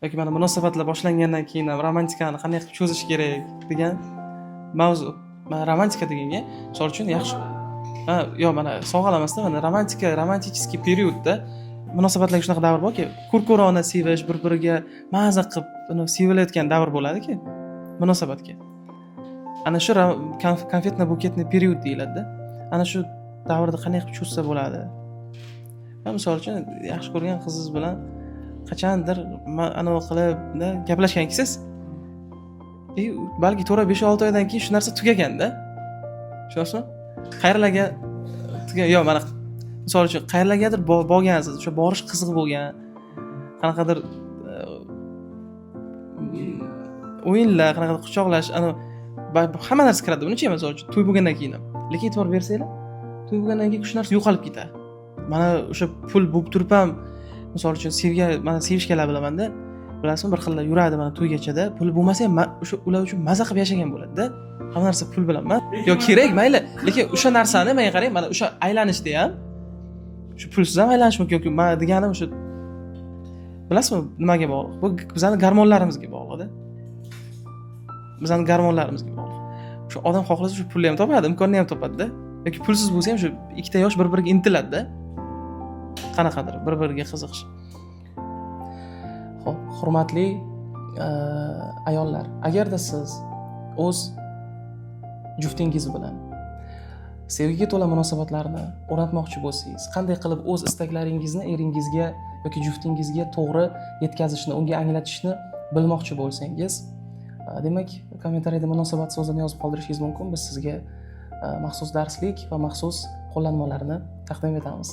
yoki mana munosabatlar boshlangandan keyin ham romantikani qanday qilib cho'zish kerak degan mavzu. Mana romantika deganga, misol uchun yaxshi yo mana sog'alamasdan mana romanticheskiy periodda munosabatlarga shunaqa davr borki, ko'rona sevish, bir-biriga maza qilib sevilayotgan davr bo'ladi-ki, munosabatga. Ana shu konfetno-buketni period deyiladi-da. Ana shu davrda qanday qilib cho'zsa bo'ladi? Men misol uchun yaxshi ko'rgan qizingiz bilan qachondir anavi qilib gaplashgan ekansiz. Balki to'g'ri 5-6 oydan keyin shu narsa tugaganda. Tushunasizmi? Qayerlarga yo mana misol uchun qayerlargadir borgansiz, o'sha borish qiziq bo'lgan. Qanaqadir o'yinlar, qanaqadir quchoqlash, hamma narsa kiradi buni-chi, misol uchun to'y bo'lgandan keyin ham. Lekin e'tibor bersanglar, to'y bo'lgandan keyin shu narsa yo'qolib ketadi. Mana o'sha pul bo'lib turib ham misol uchun sevishganlar bilaman-da. Bilasizmi, bir xillar yuradi mana to'ygachada, pul bo'lmasa ham o'sha ular uchun maza qilib yashagan bo'ladi-da. Hamma narsa pul bilan emas. Yo kerak, mayli, lekin o'sha narsani menga qarang, mana o'sha aylanishda ham shu pulsiz ham aylanish mumkin yoki men deganim o'sha bilasizmi nimaga bog'liq? Bu bizning gormonlarimizga bog'liq-da. Bizning gormonlarimizga bog'liq. Shu odam xohlasa shu pulni ham topadi, imkonini ham topadi-da. Yoki pulsiz bo'lsa ham shu ikkita yosh bir-biriga intiladi-da. Qanaqadir bir-biriga qiziqish. Xo'p, hurmatli ayollar, agarda siz o'z juftingiz bilan sevgiga to'la munosabatlarni o'rnatmoqchi bo'lsangiz, qanday qilib o'z istaklaringizni eringizga yoki juftingizga to'g'ri yetkazishni, unga anglatishni bilmoqchi bo'lsangiz, demak, kommentariyada munosabat so'zini yozib qoldirishingiz mumkin. Biz sizga maxsus darslik va maxsus qo'llanmalarni taqdim etamiz.